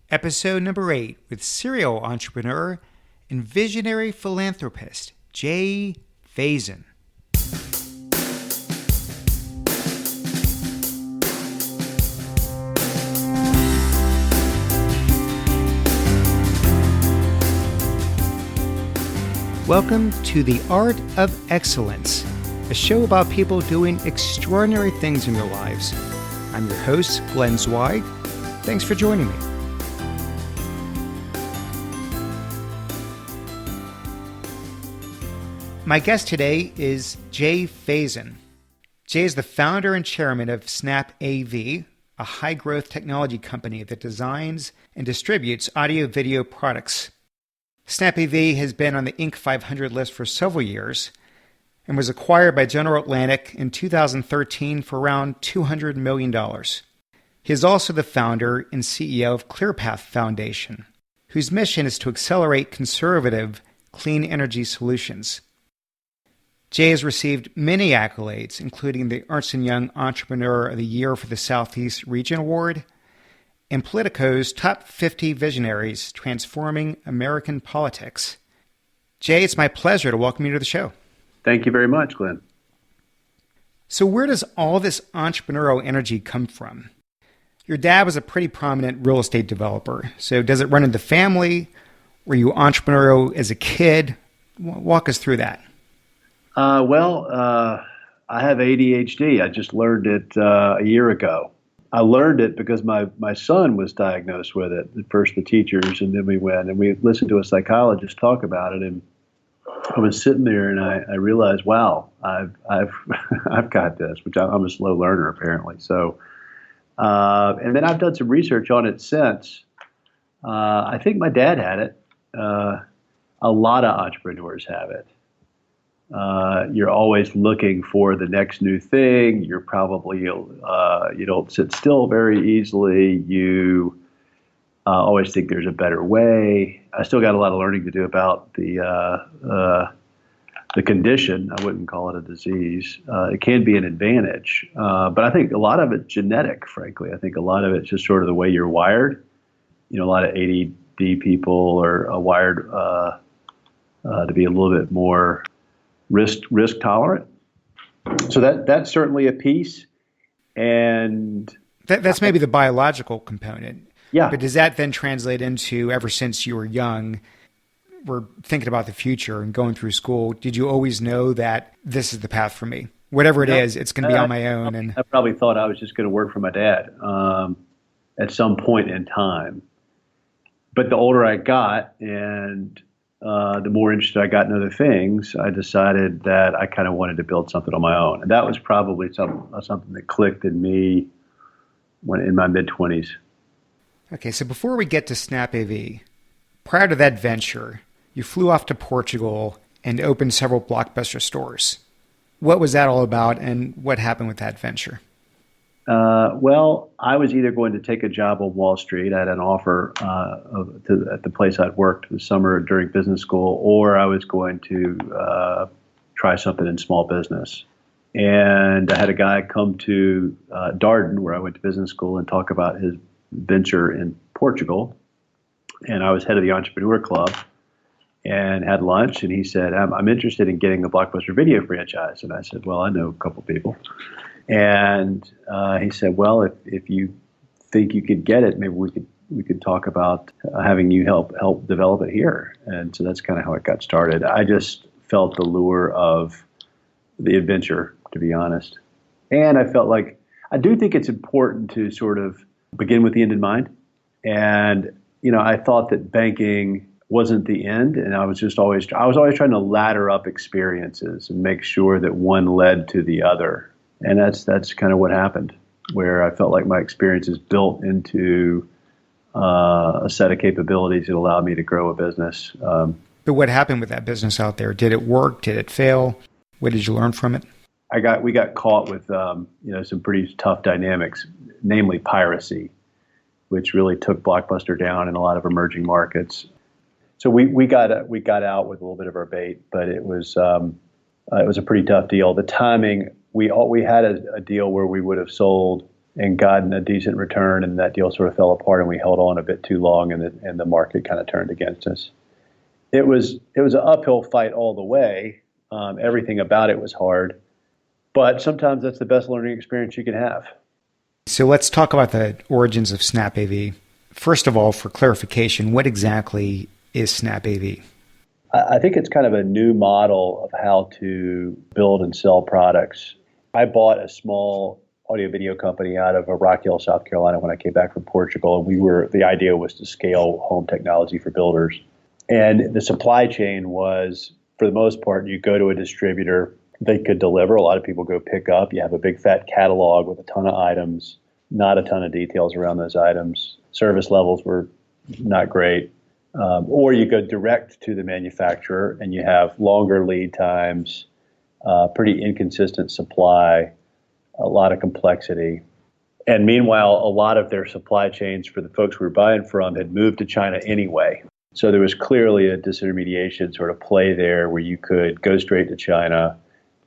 episode number 8 with serial entrepreneur and visionary philanthropist, Jay Faison. Welcome to The Art of Excellence, a show about people doing extraordinary things in their lives. I'm your host, Glenn Zweig. Thanks for joining me. My guest today is Jay Faison. Jay is the founder and chairman of SnapAV, a high-growth technology company that designs and distributes audio-video products. SnapAV has been on the Inc. 500 list for several years and was acquired by General Atlantic in 2013 for around $200 million. He is also the founder and CEO of ClearPath Foundation, whose mission is to accelerate conservative, clean energy solutions. Jay has received many accolades, including the Ernst and Young Entrepreneur of the Year for the Southeast Region Award and Politico's Top 50 Visionaries Transforming American Politics. Jay, it's my pleasure to welcome you to the show. Thank you very much, Glenn. So where does all this entrepreneurial energy come from? Your dad was a pretty prominent real estate developer. So does it run in the family? Were you entrepreneurial as a kid? Walk us through that. I have ADHD. I just learned it a year ago. I learned it because my son was diagnosed with it. At first the teachers, and then we went and we listened to a psychologist talk about it. And I was sitting there and I realized, wow, I've I've got this, which I'm a slow learner apparently. So, and then I've done some research on it since. I think my dad had it. A lot of entrepreneurs have it. You're always looking for the next new thing. You're probably, you don't sit still very easily. You always think there's a better way. I still got a lot of learning to do about the condition. I wouldn't call it a disease. It can be an advantage. But I think a lot of it's genetic, frankly. I think a lot of it's just sort of the way you're wired. You know, a lot of ADD people are wired to be a little bit more risk tolerant. So that's certainly a piece. And that's maybe the biological component. Yeah. But does that then translate into, ever since you were young, we're thinking about the future and going through school, did you always know that this is the path for me? Whatever it is, it's going to be on my own. And I probably thought I was just going to work for my dad at some point in time. But the older I got and the more interested I got in other things, I decided that I kind of wanted to build something on my own. And that was probably something that clicked in me when in my mid-20s. Okay, so before we get to SnapAV, prior to that venture, you flew off to Portugal and opened several Blockbuster stores. What was that all about, and what happened with that venture? Well, I was either going to take a job on Wall Street. I had an offer at the place I'd worked this summer during business school, or I was going to try something in small business. And I had a guy come to Darden, where I went to business school, and talk about his venture in Portugal. And I was head of the Entrepreneur Club and had lunch. And he said, I'm interested in getting a Blockbuster video franchise. And I said, well, I know a couple people. And he said, well, if you think you could get it, maybe we could talk about having you help develop it here. And so that's kind of how it got started. I just felt the lure of the adventure, to be honest. And I felt like I do think it's important to sort of begin with the end in mind. And I thought that banking wasn't the end, and I was always trying to ladder up experiences and make sure that one led to the other. And that's kind of what happened, where I felt like my experiences built into a set of capabilities that allowed me to grow a business. But what happened with that business out there? Did it work? Did it fail? What did you learn from it? We got caught with some pretty tough dynamics, namely piracy, which really took Blockbuster down in a lot of emerging markets. So we got out with a little bit of our bait, but it was a pretty tough deal. The timing, we had a deal where we would have sold and gotten a decent return, and that deal sort of fell apart, and we held on a bit too long, and the market kind of turned against us. It was an uphill fight all the way. Everything about it was hard, but sometimes that's the best learning experience you can have. So let's talk about the origins of SnapAV. First of all, for clarification, what exactly is SnapAV? I think it's kind of a new model of how to build and sell products. I bought a small audio video company out of Rock Hill, South Carolina when I came back from Portugal. And the idea was to scale home technology for builders. And the supply chain was, for the most part, you go to a distributor, they could deliver. A lot of people go pick up. You have a big fat catalog with a ton of items, not a ton of details around those items. Service levels were not great. Or you go direct to the manufacturer and you have longer lead times, pretty inconsistent supply, a lot of complexity. And meanwhile, a lot of their supply chains for the folks we were buying from had moved to China anyway. So there was clearly a disintermediation sort of play there where you could go straight to China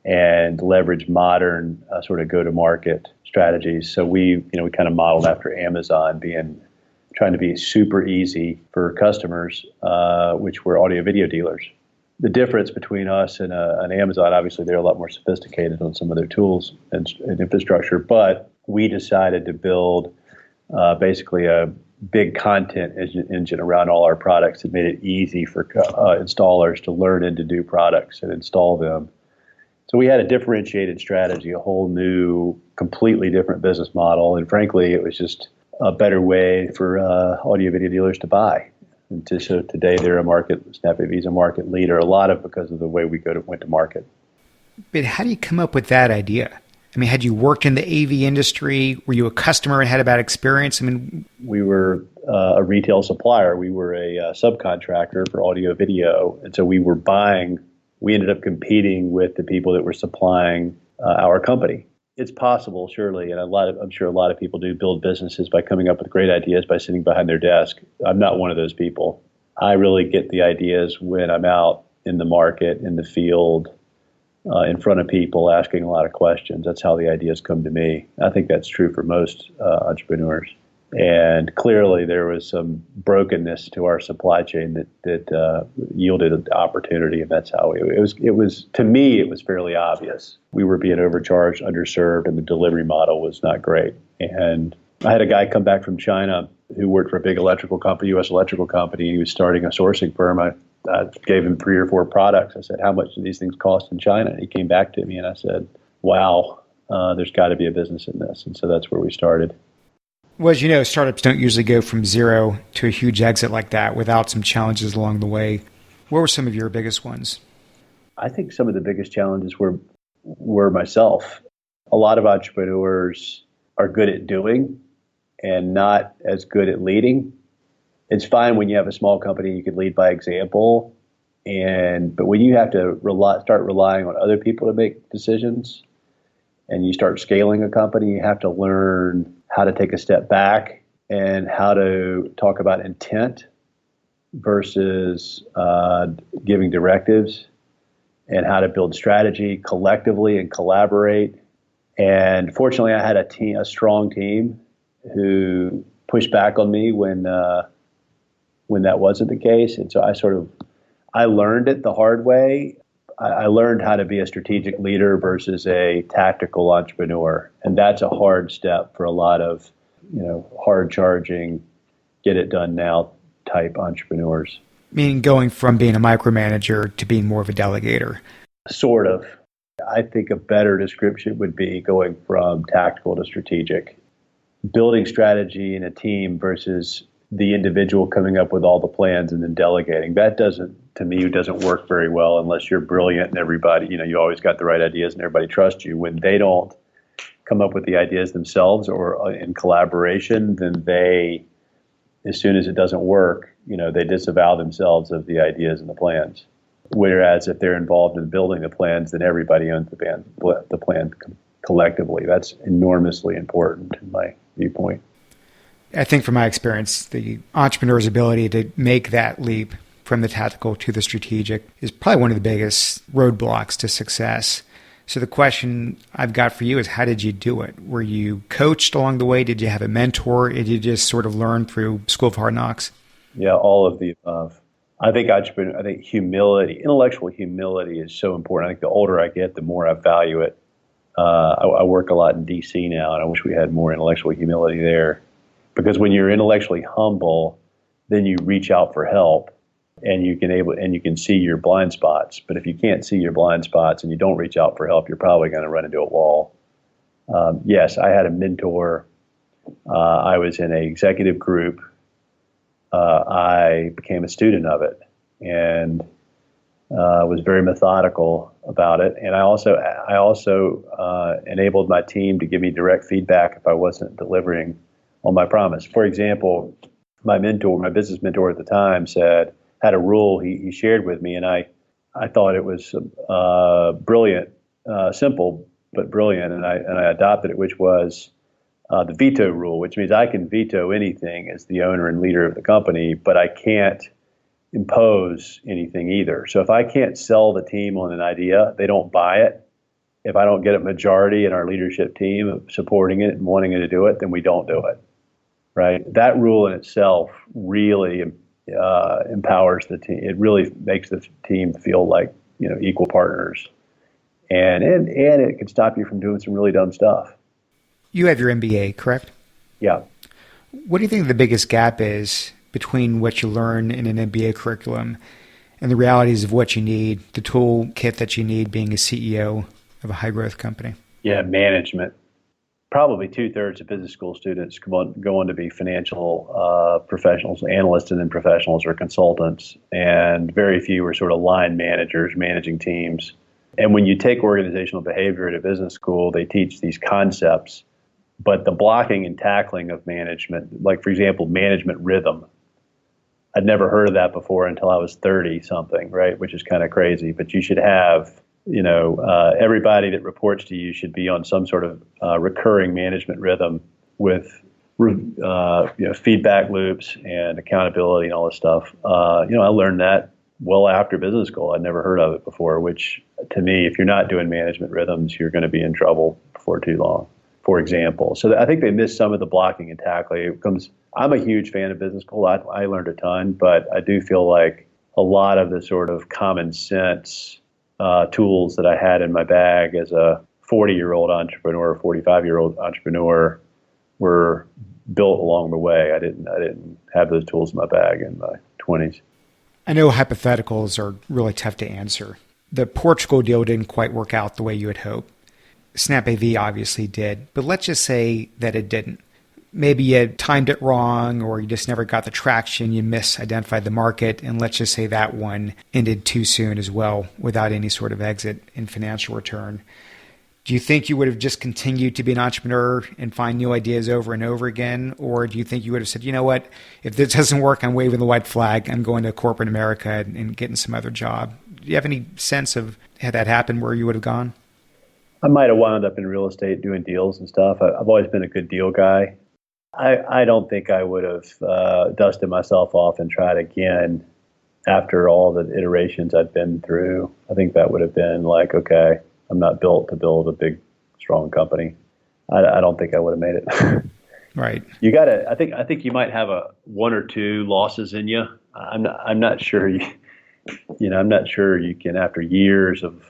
and leverage modern sort of go-to-market strategies. So we kind of modeled after Amazon trying to be super easy for customers, which were audio video dealers. The difference between us and Amazon, obviously, they're a lot more sophisticated on some of their tools and infrastructure, but we decided to build basically a big content engine around all our products. It made it easy for installers to learn and to do products and install them. So we had a differentiated strategy, a whole new, completely different business model, and frankly, it was just a better way for audio video dealers to buy. And so today SnapAV is a market leader, a lot of because of the way we went to market. But how do you come up with that idea? I mean, had you worked in the AV industry? Were you a customer and had a bad experience? I mean, we were a retail supplier. We were a subcontractor for audio video. And so we ended up competing with the people that were supplying our company. It's possible, surely, and I'm sure a lot of people do build businesses by coming up with great ideas by sitting behind their desk. I'm not one of those people. I really get the ideas when I'm out in the market, in the field, in front of people, asking a lot of questions. That's how the ideas come to me. I think that's true for most entrepreneurs. And clearly, there was some brokenness to our supply chain that yielded an opportunity, and that's how it was. To me, it was fairly obvious. We were being overcharged, underserved, and the delivery model was not great. And I had a guy come back from China who worked for a big electrical company, U.S. electrical company. He was starting a sourcing firm. I gave him 3 or 4 products. I said, "How much do these things cost in China?" And he came back to me, and I said, "Wow, there's got to be a business in this." And so that's where we started. Well, as you know, startups don't usually go from zero to a huge exit like that without some challenges along the way. What were some of your biggest ones? I think some of the biggest challenges were myself. A lot of entrepreneurs are good at doing and not as good at leading. It's fine when you have a small company, you can lead by example. But when you have to start relying on other people to make decisions and you start scaling a company, you have to learn how to take a step back and how to talk about intent versus giving directives, and how to build strategy collectively and collaborate. And fortunately, I had a strong team who pushed back on me when that wasn't the case. And so I learned it the hard way. I learned how to be a strategic leader versus a tactical entrepreneur. And that's a hard step for a lot of, hard charging, get it done now type entrepreneurs. Meaning going from being a micromanager to being more of a delegator. Sort of. I think a better description would be going from tactical to strategic. Building strategy in a team versus the individual coming up with all the plans and then delegating. That doesn't work very well unless you're brilliant and everybody, you always got the right ideas and everybody trusts you. When they don't come up with the ideas themselves or in collaboration, then as soon as it doesn't work, they disavow themselves of the ideas and the plans. Whereas if they're involved in building the plans, then everybody owns the plan collectively. That's enormously important in my viewpoint. I think from my experience, the entrepreneur's ability to make that leap from the tactical to the strategic is probably one of the biggest roadblocks to success. So the question I've got for you is, how did you do it? Were you coached along the way? Did you have a mentor? Did you just sort of learn through School of Hard Knocks? Yeah, all of the above. I think humility, intellectual humility is so important. I think the older I get, the more I value it. I work a lot in DC now, and I wish we had more intellectual humility there. Because when you're intellectually humble, then you reach out for help, and you can see your blind spots. But if you can't see your blind spots and you don't reach out for help, you're probably going to run into a wall. Yes, I had a mentor. I was in an executive group. I became a student of it, and was very methodical about it. And I also enabled my team to give me direct feedback if I wasn't delivering on my promise. For example, my business mentor at the time had a rule he shared with me, and I thought it was brilliant, simple but brilliant, and I adopted it, which was the veto rule, which means I can veto anything as the owner and leader of the company, but I can't impose anything either. So if I can't sell the team on an idea, they don't buy it. If I don't get a majority in our leadership team supporting it and wanting to do it, then we don't do it. Right? That rule in itself really empowers the team. It really makes the team feel like equal partners, and it can stop you from doing some really dumb stuff. You have your MBA, correct? Yeah. What do you think the biggest gap is between what you learn in an MBA curriculum and the realities of what you need, the toolkit that you need being a CEO of a high growth company? Yeah, management. Probably 2/3 of business school students go on to be financial professionals, analysts, and then professionals or consultants. And very few are sort of line managers managing teams. And when you take organizational behavior at a business school, they teach these concepts. But the blocking and tackling of management, like, for example, management rhythm, I'd never heard of that before until I was 30 something, right? Which is kind of crazy. But you should have everybody that reports to you should be on some sort of recurring management rhythm with feedback loops and accountability and all this stuff. I learned that well after business school. I'd never heard of it before, which to me, if you're not doing management rhythms, you're going to be in trouble before too long, for example. So I think they miss some of the blocking and tackling. I'm a huge fan of business school. I learned a ton, but I do feel like a lot of the sort of common sense tools that I had in my bag as a 40-year-old entrepreneur, 45-year-old entrepreneur were built along the way. I didn't have those tools in my bag in my 20s. I know hypotheticals are really tough to answer. The Portugal deal didn't quite work out the way you had hoped. SnapAV obviously did, but let's just say that it didn't. Maybe you timed it wrong, or you just never got the traction, you misidentified the market, and let's just say that one ended too soon as well without any sort of exit in financial return. Do you think you would have just continued to be an entrepreneur and find new ideas over and over again? Or do you think you would have said, you know what, if this doesn't work, I'm waving the white flag, I'm going to corporate America and getting some other job? Do you have any sense of had that happened where you would have gone? I might have wound up in real estate doing deals and stuff. I've always been a good deal guy. I don't think I would have dusted myself off and tried again after all the iterations I'd been through. I think that would have been like, okay, I'm not built to build a big, strong company. I don't think I would have made it. Right. You got to. I think you might have one or two losses in you. I'm not sure. I'm not sure you can, after years of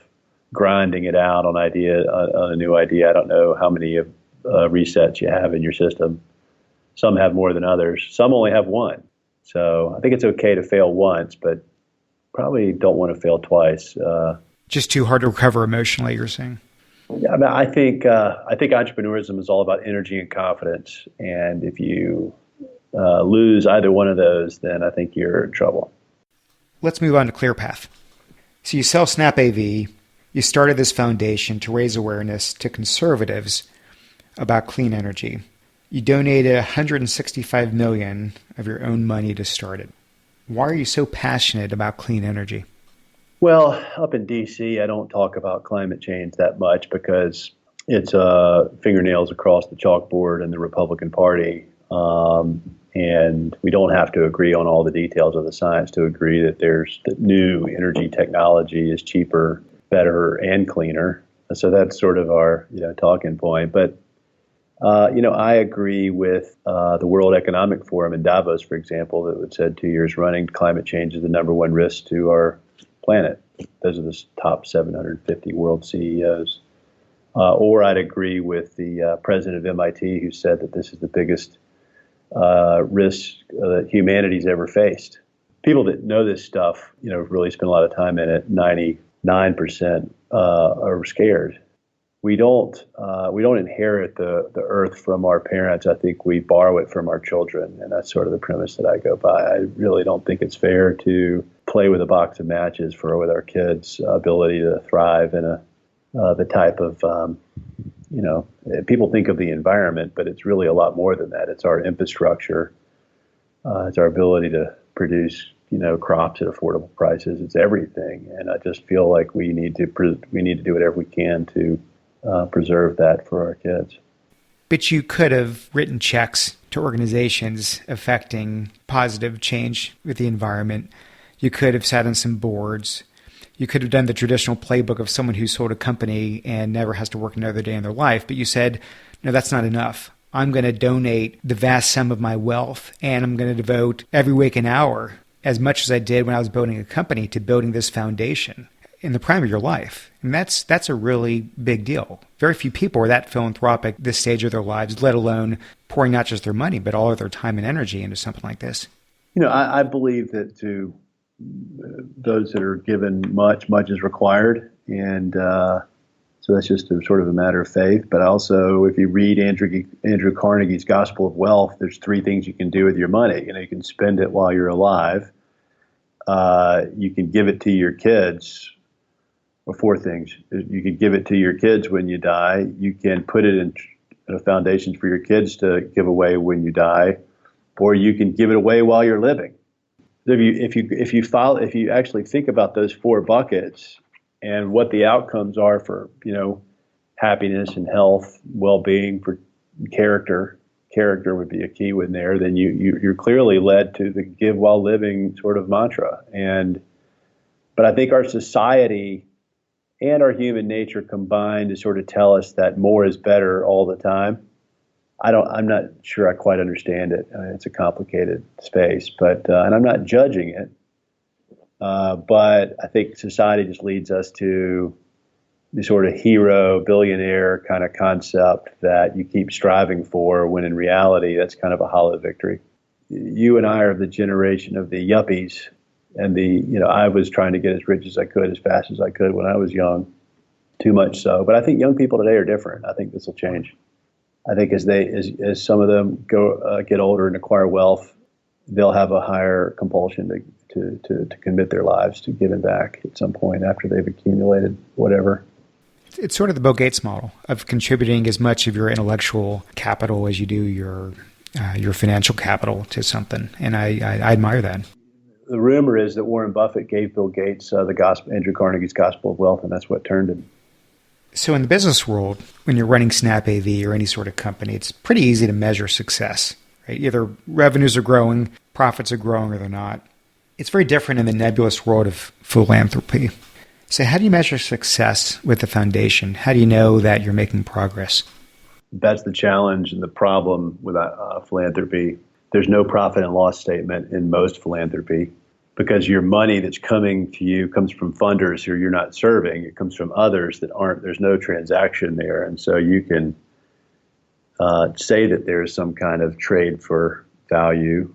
grinding it out on a new idea. I don't know how many resets you have in your system. Some have more than others. Some only have one. So I think it's okay to fail once, but probably don't want to fail twice. Just too hard to recover emotionally, you're saying? Yeah, I think entrepreneurism is all about energy and confidence. And if you lose either one of those, then I think you're in trouble. Let's move on to ClearPath. So you sell SnapAV. You started this foundation to raise awareness to conservatives about clean energy. You donated $165 million of your own money to start it. Why are you so passionate about clean energy? Well, up in D.C., I don't talk about climate change that much because it's fingernails across the chalkboard in the Republican Party. And we don't have to agree on all the details of the science to agree that new energy technology is cheaper, better, and cleaner. So that's sort of our talking point. But I agree with the World Economic Forum in Davos, for example, that would said 2 years running, climate change is the number one risk to our planet. Those are the top 750 world CEOs. Or I'd agree with the president of MIT who said that this is the biggest risk that humanity's ever faced. People that know this stuff, really spend a lot of time in it. 99% are scared. We don't inherit the earth from our parents. I think we borrow it from our children, and that's sort of the premise that I go by. I really don't think it's fair to play with a box of matches with our kids' ability to thrive in the type of people think of the environment, but it's really a lot more than that. It's our infrastructure. It's our ability to produce crops at affordable prices. It's everything, and I just feel like we need to do whatever we can to preserve that for our kids. But you could have written checks to organizations affecting positive change with the environment. You could have sat on some boards. You could have done the traditional playbook of someone who sold a company and never has to work another day in their life. But you said, no, that's not enough. I'm going to donate the vast sum of my wealth, and I'm going to devote every waking hour, as much as I did when I was building a company, to building this foundation in the prime of your life. And that's a really big deal. Very few people are that philanthropic this stage of their lives, let alone pouring not just their money, but all of their time and energy into something like this. I believe that to those that are given much is required. And so that's just sort of a matter of faith. But also, if you read Andrew Carnegie's Gospel of Wealth, there's 3 things you can do with your money. You can spend it while you're alive. You can give it to your kids. Or 4 things. You can give it to your kids when you die. You can put it in foundations for your kids to give away when you die, or you can give it away while you're living. If you actually think about those 4 buckets and what the outcomes are for happiness and health, well-being, for character would be a key one there. Then you're clearly led to the give while living sort of mantra. But I think our society and our human nature combine to sort of tell us that more is better all the time. I'm not sure I quite understand it. It's a complicated space, but and I'm not judging it. But I think society just leads us to the sort of hero, billionaire kind of concept that you keep striving for, when in reality, that's kind of a hollow victory. You and I are the generation of the yuppies. And I was trying to get as rich as I could, as fast as I could when I was young, too much so. But I think young people today are different. I think this will change. I think as some of them get older and acquire wealth, they'll have a higher compulsion to commit their lives to giving back at some point after they've accumulated whatever. It's sort of the Bill Gates model of contributing as much of your intellectual capital as you do your financial capital to something, and I admire that. The rumor is that Warren Buffett gave Bill Gates Andrew Carnegie's Gospel of Wealth, and that's what turned him. So in the business world, when you're running SnapAV or any sort of company, it's pretty easy to measure success, right? Either revenues are growing, profits are growing, or they're not. It's very different in the nebulous world of philanthropy. So how do you measure success with the foundation? How do you know that you're making progress? That's the challenge and the problem with philanthropy. There's no profit and loss statement in most philanthropy, because your money that's coming to you comes from funders who you're not serving. It comes from others that aren't. There's no transaction there. And so you can say that there's some kind of trade for value,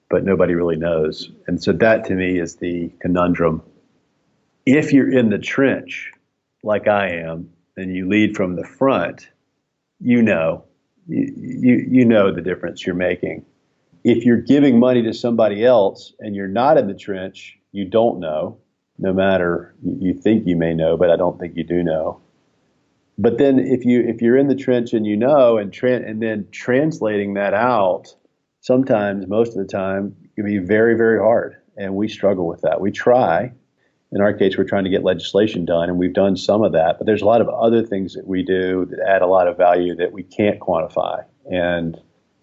but nobody really knows. And so that, to me, is the conundrum. If you're in the trench, like I am, and you lead from the front, you know the difference you're making. If you're giving money to somebody else and you're not in the trench, you don't know, no matter you think you may know, but I don't think you do know. But then if you're in the trench and you know, and then translating that out, sometimes, most of the time, can be very, very hard. And we struggle with that. We try. In our case, we're trying to get legislation done, and we've done some of that. But there's a lot of other things that we do that add a lot of value that we can't quantify. And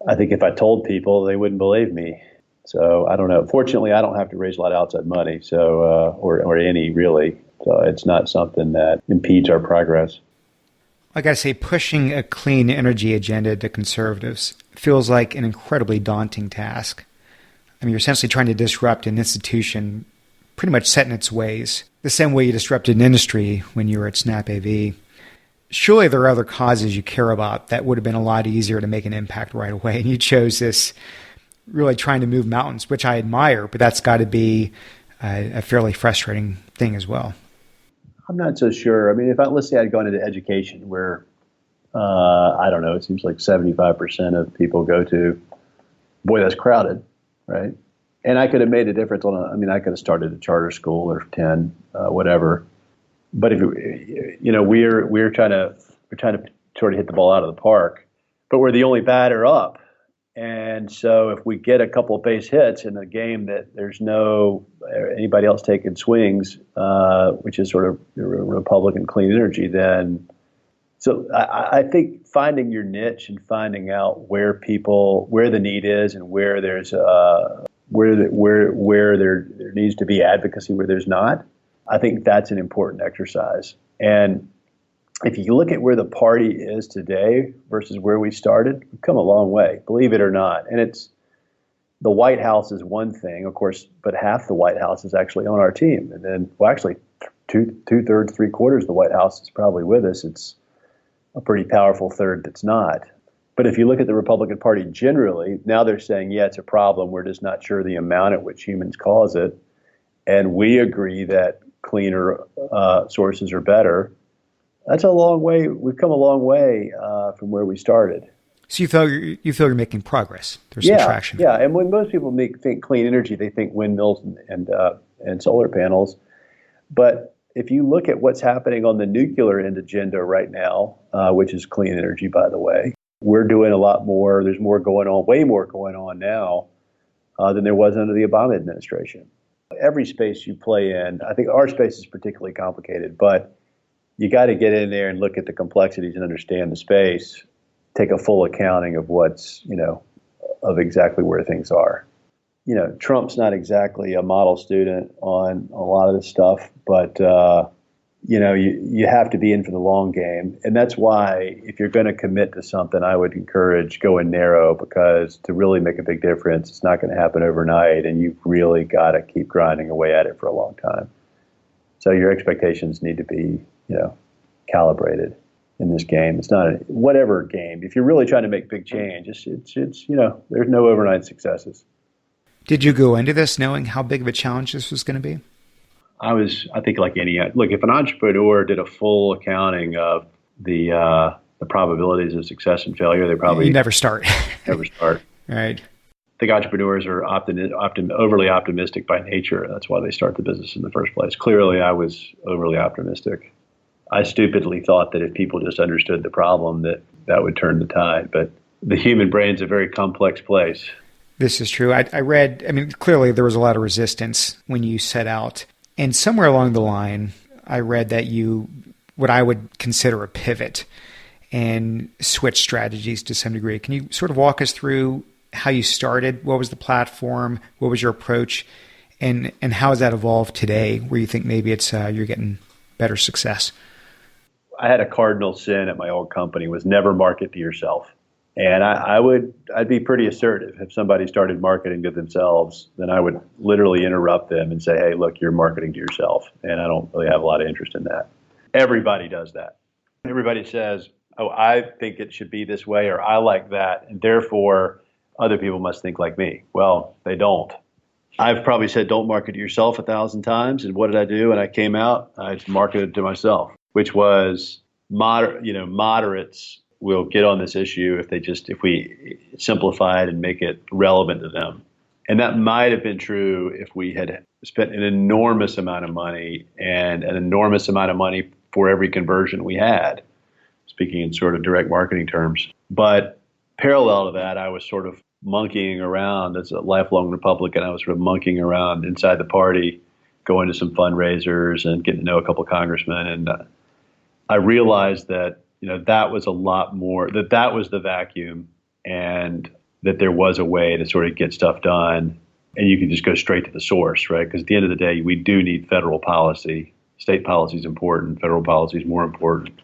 I think if I told people, they wouldn't believe me. So I don't know. Fortunately, I don't have to raise a lot of outside money, so or any really. So it's not something that impedes our progress. I got to say, pushing a clean energy agenda to conservatives feels like an incredibly daunting task. I mean, you're essentially trying to disrupt an institution pretty much set in its ways, the same way you disrupted an industry when you were at SnapAV. Surely there are other causes you care about that would have been a lot easier to make an impact right away, and you chose this really trying to move mountains, which I admire, but that's got to be a fairly frustrating thing as well. I'm not so sure. I mean, let's say I'd gone into education where, I don't know, it seems like 75% of people go to, boy, that's crowded, right? And I could have made a difference I could have started a charter school or 10, whatever. But if we're trying to sort of hit the ball out of the park, but we're the only batter up. And so if we get a couple of base hits in a game that there's no anybody else taking swings, which is sort of Republican clean energy, then so I think finding your niche and finding out where the need is and where there's where there needs to be advocacy where there's not, I think that's an important exercise. And if you look at where the party is today versus where we started, we've come a long way, believe it or not. And it's the White House is one thing, of course, but half the White House is actually on our team. And then, well, actually, two-thirds, three-quarters of the White House is probably with us. It's a pretty powerful third that's not. But if you look at the Republican Party generally, now they're saying, yeah, it's a problem. We're just not sure the amount at which humans cause it. And we agree that cleaner sources are better. That's a long way. We've come a long way from where we started. So you feel you're making progress. There's some traction. Yeah, and when most people think clean energy, they think windmills and solar panels. But if you look at what's happening on the nuclear end agenda right now, which is clean energy, by the way, we're doing a lot more. There's more going on, way more going on now than there was under the Obama administration. Every space you play in, I think our space is particularly complicated, but you got to get in there and look at the complexities and understand the space, take a full accounting of what's, of exactly where things are. Trump's not exactly a model student on a lot of this stuff, but, you have to be in for the long game. And that's why if you're going to commit to something, I would encourage going narrow, because to really make a big difference, it's not going to happen overnight. And you've really got to keep grinding away at it for a long time. So your expectations need to be, calibrated in this game. It's not whatever game. If you're really trying to make big change, it's there's no overnight successes. Did you go into this knowing how big of a challenge this was going to be? I think like if an entrepreneur did a full accounting of the probabilities of success and failure, they probably never start. Never start. Right. I think entrepreneurs are overly optimistic by nature. That's why they start the business in the first place. Clearly, I was overly optimistic. I stupidly thought that if people just understood the problem, that would turn the tide. But the human brain's a very complex place. This is true. I read, clearly there was a lot of resistance when you set out. And somewhere along the line, I read that what I would consider a pivot and switch strategies to some degree. Can you sort of walk us through how you started? What was the platform? What was your approach? And how has that evolved today, where you think maybe it's you're getting better success? I had a cardinal sin at my old company, was never market to yourself. And I'd be pretty assertive. If somebody started marketing to themselves, then I would literally interrupt them and say, hey, look, you're marketing to yourself. And I don't really have a lot of interest in that. Everybody does that. Everybody says, oh, I think it should be this way, or I like that, and therefore other people must think like me. Well, they don't. I've probably said, don't market to yourself 1,000 times. And what did I do? And I came out, I marketed to myself, which was moderates will get on this issue if we simplify it and make it relevant to them. And that might have been true if we had spent an enormous amount of money and an enormous amount of money for every conversion we had, speaking in sort of direct marketing terms. But parallel to that, I was sort of monkeying around as a lifelong Republican. I was sort of monkeying around inside the party, going to some fundraisers and getting to know a couple of congressmen. And I realized that, that was a lot more, that was the vacuum, and that there was a way to sort of get stuff done. And you can just go straight to the source, right? Because at the end of the day, we do need federal policy State policy is important, federal policy is more important.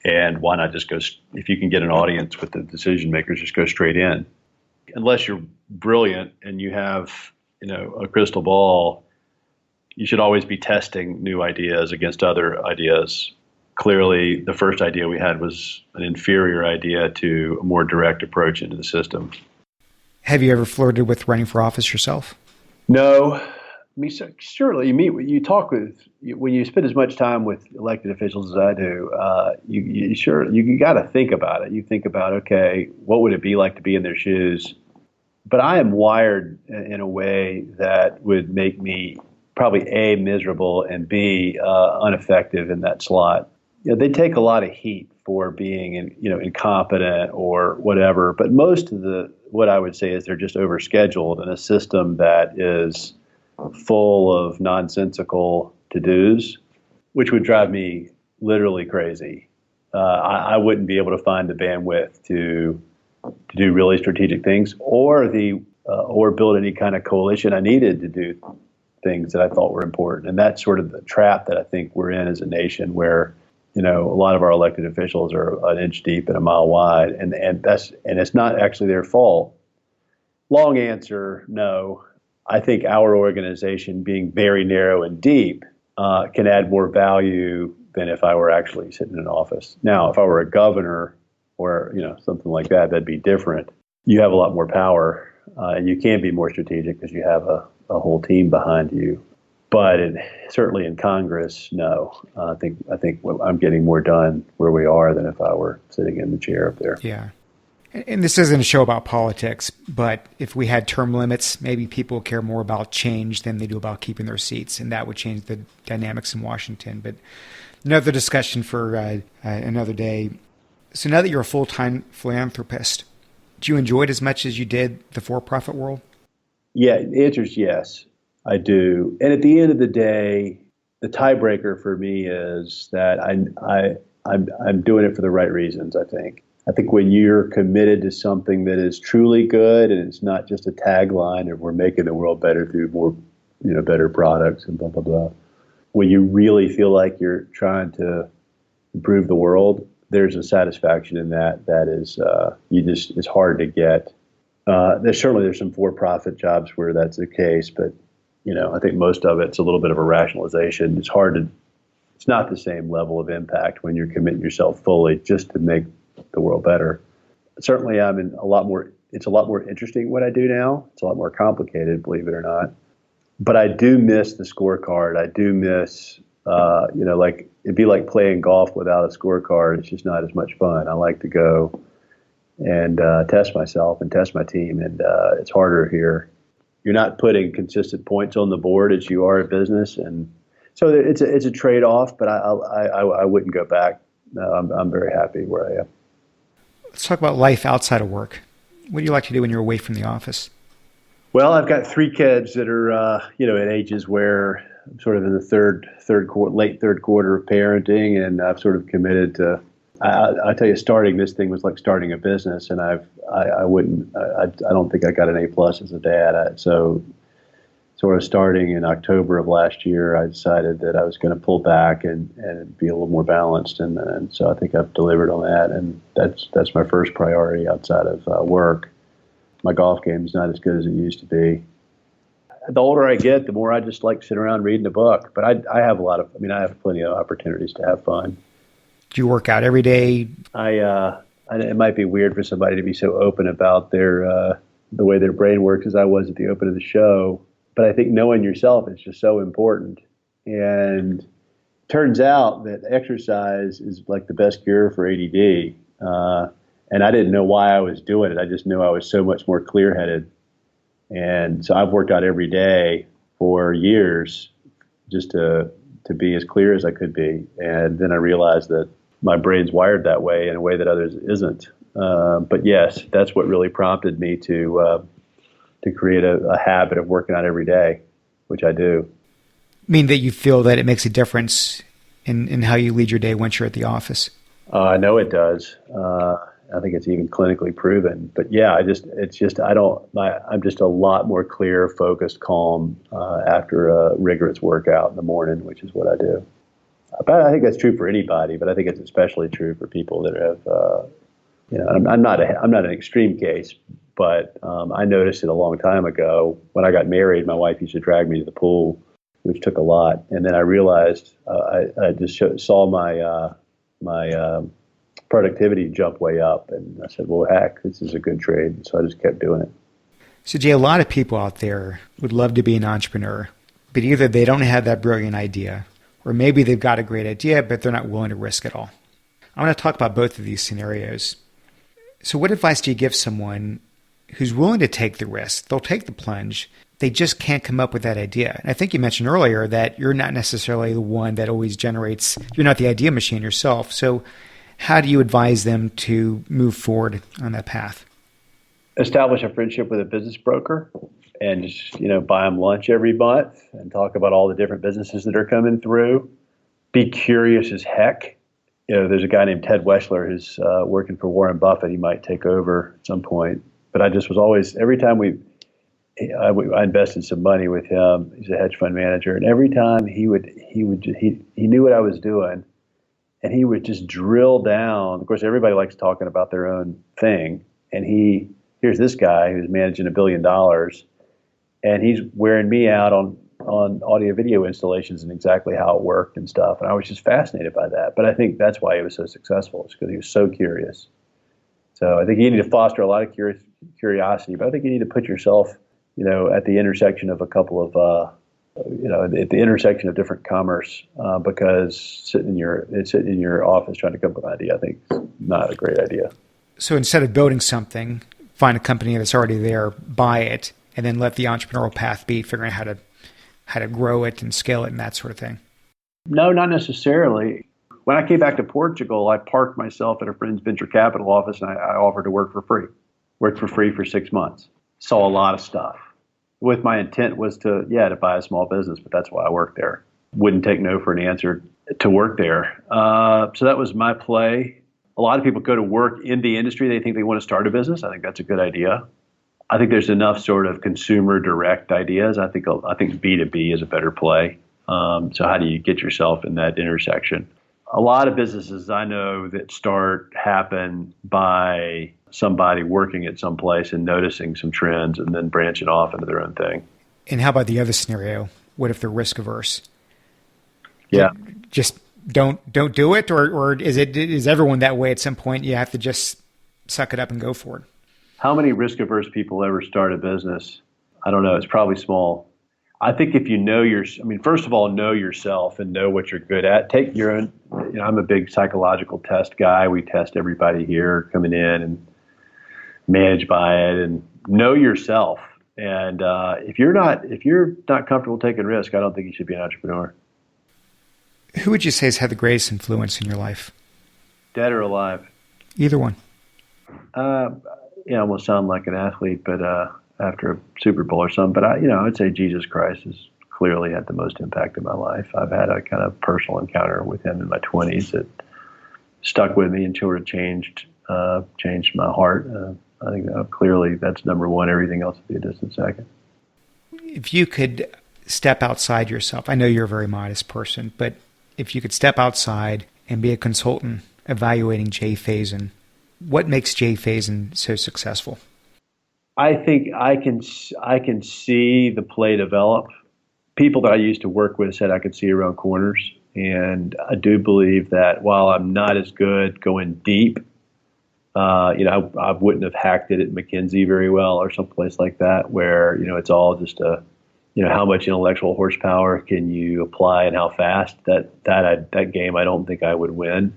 And why not just go, if you can get an audience with the decision makers, just go straight in. Unless you're brilliant and you have, a crystal ball, you should always be testing new ideas against other ideas. Clearly, the first idea we had was an inferior idea to a more direct approach into the system. Have you ever flirted with running for office yourself? No. I mean, surely you talk with, when you spend as much time with elected officials as I do, you got to think about it. You think about, okay, what would it be like to be in their shoes? But I am wired in a way that would make me probably A, miserable, and B, ineffective in that slot. They take a lot of heat for being, incompetent or whatever. But most of what I would say is they're just overscheduled in a system that is full of nonsensical to-dos, which would drive me literally crazy. I wouldn't be able to find the bandwidth to do really strategic things or build any kind of coalition I needed to do things that I thought were important. And that's sort of the trap that I think we're in as a nation, where a lot of our elected officials are an inch deep and a mile wide, and it's not actually their fault. Long answer, no. I think our organization, being very narrow and deep, can add more value than if I were actually sitting in an office. Now, if I were a governor or something like that, that'd be different. You have a lot more power, and you can be more strategic because you have a whole team behind you. But certainly in Congress, no. I think I'm getting more done where we are than if I were sitting in the chair up there. Yeah. And this isn't a show about politics, but if we had term limits, maybe people care more about change than they do about keeping their seats, and that would change the dynamics in Washington. But another discussion for another day. So now that you're a full-time philanthropist, do you enjoy it as much as you did the for-profit world? Yeah, the answer is yes, I do. And at the end of the day, the tiebreaker for me is that I'm doing it for the right reasons, I think. I think when you're committed to something that is truly good, and it's not just a tagline of we're making the world better through more, better products and blah, blah, blah. When you really feel like you're trying to improve the world, there's a satisfaction in that is it's hard to get. There's some for-profit jobs where that's the case, but I think most of it's a little bit of a rationalization. It's not the same level of impact when you're committing yourself fully just to make the world better. Certainly, it's a lot more interesting what I do now. It's a lot more complicated, believe it or not. But I do miss the scorecard. I do miss, like it'd be like playing golf without a scorecard. It's just not as much fun. I like to go and test myself and test my team, and it's harder here. You're not putting consistent points on the board as you are in business, and so it's a trade-off. But I wouldn't go back. No, I'm very happy where I am. Let's talk about life outside of work. What do you like to do when you're away from the office? Well, I've got 3 kids that are, at ages where I'm sort of in the late third quarter of parenting, and I've sort of committed to. I tell you, starting this thing was like starting a business, and I don't think I got an A+ as a dad. So sort of starting in October of last year, I decided that I was going to pull back and be a little more balanced. And so I think I've delivered on that. And that's my first priority outside of work. My golf game is not as good as it used to be. The older I get, the more I just like sitting around reading a book. But I have I have plenty of opportunities to have fun. Do you work out every day? It might be weird for somebody to be so open about the way their brain works as I was at the open of the show. But I think knowing yourself is just so important. And turns out that exercise is like the best cure for ADD. And I didn't know why I was doing it. I just knew I was so much more clear-headed. And so I've worked out every day for years just to be as clear as I could be. And then I realized that my brain's wired that way in a way that others isn't. But yes, that's what really prompted me to create a habit of working out every day, which I do. Mean that you feel that it makes a difference in how you lead your day once you're at the office? I know it does. I think it's even clinically proven. But yeah, I'm just a lot more clear, focused, calm after a rigorous workout in the morning, which is what I do. But I think that's true for anybody, but I think it's especially true for people that have, I'm not an extreme case, but I noticed it a long time ago. When I got married, my wife used to drag me to the pool, which took a lot. And then I realized I just saw my productivity jump way up. And I said, well, heck, this is a good trade. And so I just kept doing it. So, Jay, a lot of people out there would love to be an entrepreneur, but either they don't have that brilliant idea, or maybe they've got a great idea, but they're not willing to risk it all. I want to talk about both of these scenarios. So what advice do you give someone who's willing to take the risk? They'll take the plunge. They just can't come up with that idea. And I think you mentioned earlier that you're not necessarily the one that always generates, you're not the idea machine yourself. So how do you advise them to move forward on that path? Establish a friendship with a business broker and just, buy them lunch every month and talk about all the different businesses that are coming through. Be curious as heck. There's a guy named Ted Weschler who's working for Warren Buffett. He might take over at some point. But I just was always, every time I invested some money with him, he's a hedge fund manager, and every time he knew what I was doing, and he would just drill down. Of course, everybody likes talking about their own thing, and here's this guy who's managing $1 billion, and he's wearing me out on audio video installations and exactly how it worked and stuff. And I was just fascinated by that. But I think that's why he was so successful, is because he was so curious. So I think you need to foster a lot of curiosity, but I think you need to put yourself, at the intersection of a couple of, at the intersection of different commerce, because sitting in your office trying to come up with an idea, I think is not a great idea. So instead of building something, find a company that's already there, buy it, and then let the entrepreneurial path be figuring out how to grow it and scale it and that sort of thing. No, not necessarily. When I came back to Portugal, I parked myself at a friend's venture capital office, and I offered to work for free. Worked for free for 6 months. Saw a lot of stuff. With my intent was to buy a small business, but that's why I worked there. Wouldn't take no for an answer to work there. So that was my play. A lot of people go to work in the industry. They think they want to start a business. I think that's a good idea. I think there's enough sort of consumer direct ideas. I think B2B is a better play. So how do you get yourself in that intersection? A lot of businesses I know that happen by somebody working at some place and noticing some trends and then branching off into their own thing. And how about the other scenario? What if they're risk averse? Yeah. Just don't do it, or is everyone that way at some point? You have to just suck it up and go for it. How many risk averse people ever start a business? I don't know. It's probably small. I think if first of all, know yourself and know what you're good at. Take your own, I'm a big psychological test guy. We test everybody here coming in and manage by it, and know yourself. And if you're not comfortable taking risk, I don't think you should be an entrepreneur. Who would you say has had the greatest influence in your life? Dead or alive? Either one. I almost sound like an athlete, but after a Super Bowl or something. But I'd say Jesus Christ has clearly had the most impact in my life. I've had a kind of personal encounter with him in my 20s that stuck with me and sort of changed my heart. I think clearly that's number one. Everything else would be a distant second. If you could step outside yourself, I know you're a very modest person, but if you could step outside and be a consultant evaluating Jay Faison, what makes Jay Faison so successful? I think I can see the play develop. People that I used to work with said I could see around corners. And I do believe that while I'm not as good going deep, I wouldn't have hacked it at McKinsey very well or someplace like that, where, it's all just how much intellectual horsepower can you apply and how fast. That game I don't think I would win.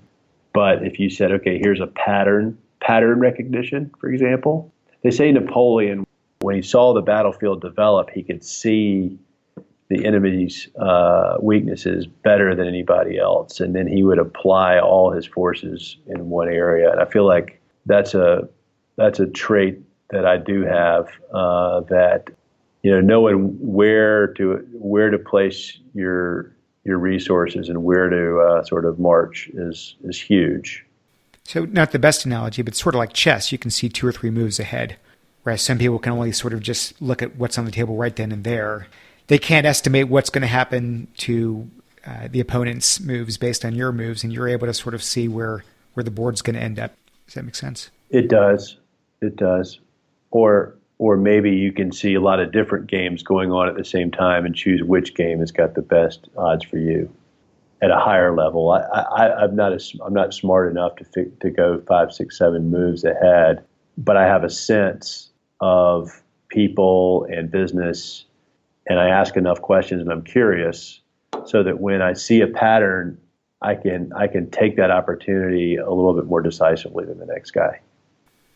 But if you said, okay, here's a pattern recognition, for example. They say Napoleon, when he saw the battlefield develop, he could see the enemy's weaknesses better than anybody else. And then he would apply all his forces in one area. And I feel like that's a trait that I do have, that, knowing where to place your resources and where to sort of march is huge. So not the best analogy, but sort of like chess, you can see 2 or 3 moves ahead, whereas some people can only sort of just look at what's on the table right then and there. They can't estimate what's going to happen to the opponent's moves based on your moves, and you're able to sort of see where the board's going to end up. Does that make sense? It does. It does. Or maybe you can see a lot of different games going on at the same time and choose which game has got the best odds for you at a higher level. I'm not smart enough to go 5, 6, 7 moves ahead, but I have a sense of people and business, and I ask enough questions and I'm curious so that when I see a pattern, I can take that opportunity a little bit more decisively than the next guy.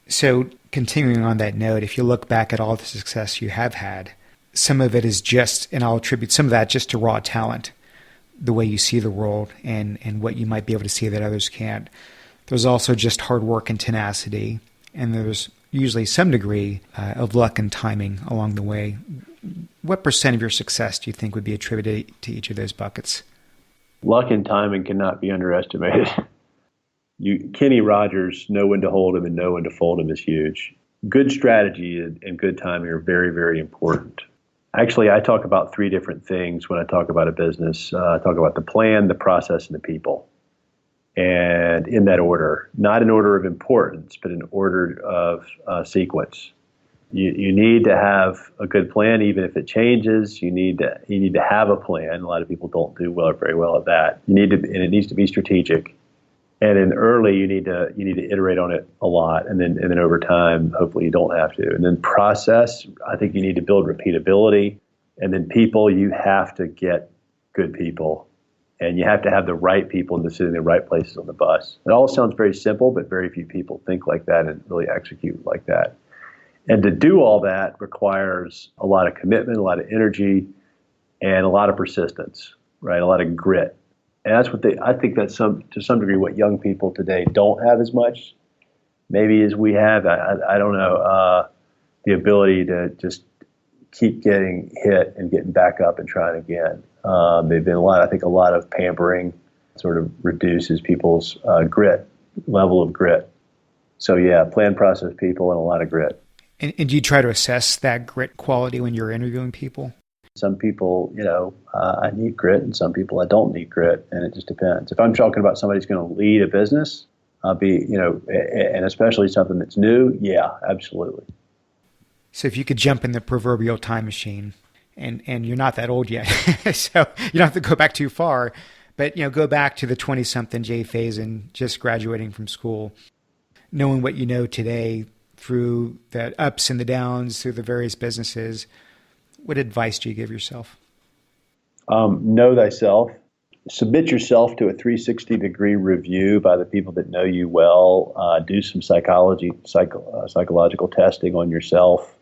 So continuing on that note, if you look back at all the success you have had, some of it is just, and I'll attribute some of that just to raw talent, the way you see the world and what you might be able to see that others can't. There's also just hard work and tenacity, and there's usually some degree of luck and timing along the way. What % of your success do you think would be attributed to each of those buckets? Luck and timing cannot be underestimated. Kenny Rogers, know when to hold him and know when to fold him is huge. Good strategy and good timing are very, very important. Actually, I talk about 3 different things when I talk about a business. I talk about the plan, the process, and the people. And in that order, not in order of importance, but in order of sequence. You need to have a good plan, even if it changes. You need to have a plan. A lot of people don't do very well at that. And it needs to be strategic. And in early, you need to iterate on it a lot, and then over time, hopefully, you don't have to. And then process, I think you need to build repeatability. And then people, you have to get good people, and you have to have the right people to sit in the right places on the bus. It all sounds very simple, but very few people think like that and really execute like that. And to do all that requires a lot of commitment, a lot of energy, and a lot of persistence, right? A lot of grit. And that's I think that's to some degree what young people today don't have as much, maybe as we have. I don't know, the ability to just keep getting hit and getting back up and trying again. They've been a lot of pampering sort of reduces people's level of grit. So yeah, plan, process, people, and a lot of grit. And do you try to assess that grit quality when you're interviewing people? Some people, I need grit, and some people I don't need grit, and it just depends. If I'm talking about somebody who's going to lead a business, I'll be, and especially something that's new, yeah, absolutely. So if you could jump in the proverbial time machine, and you're not that old yet, so you don't have to go back too far, but go back to the 20-something Jay Faison, just graduating from school, knowing what you know today through the ups and the downs, through the various businesses. What advice do you give yourself? Know thyself. Submit yourself to a 360-degree review by the people that know you well. Do some psychological testing on yourself.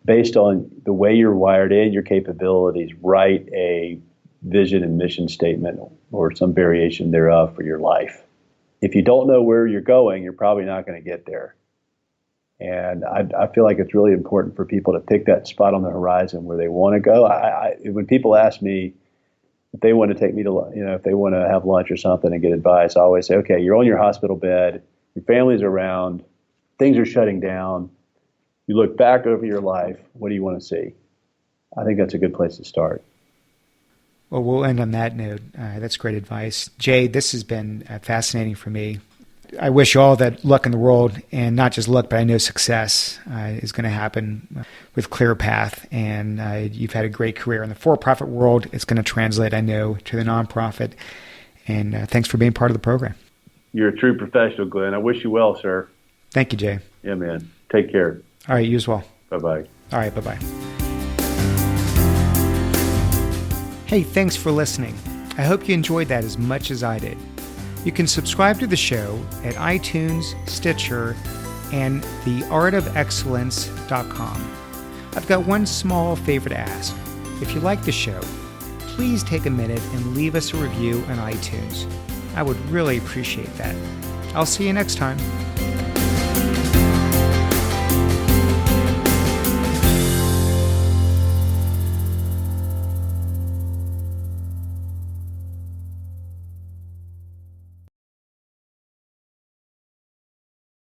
Based on the way you're wired and your capabilities, write a vision and mission statement or some variation thereof for your life. If you don't know where you're going, you're probably not going to get there. And I feel like it's really important for people to pick that spot on the horizon where they want to go. When people ask me if they want to take me to, if they want to have lunch or something and get advice, I always say, okay, you're on your hospital bed, your family's around, things are shutting down. You look back over your life, what do you want to see? I think that's a good place to start. Well, we'll end on that note. That's great advice. Jay, this has been fascinating for me. I wish you all that luck in the world, and not just luck, but I know success is going to happen with ClearPath. And you've had a great career in the for-profit world. It's going to translate, I know, to the nonprofit. And thanks for being part of the program. You're a true professional, Glenn. I wish you well, sir. Thank you, Jay. Yeah, man. Take care. All right, you as well. Bye-bye. All right, bye-bye. Hey, thanks for listening. I hope you enjoyed that as much as I did. You can subscribe to the show at iTunes, Stitcher, and theartofexcellence.com. I've got one small favor to ask. If you like the show, please take a minute and leave us a review on iTunes. I would really appreciate that. I'll see you next time.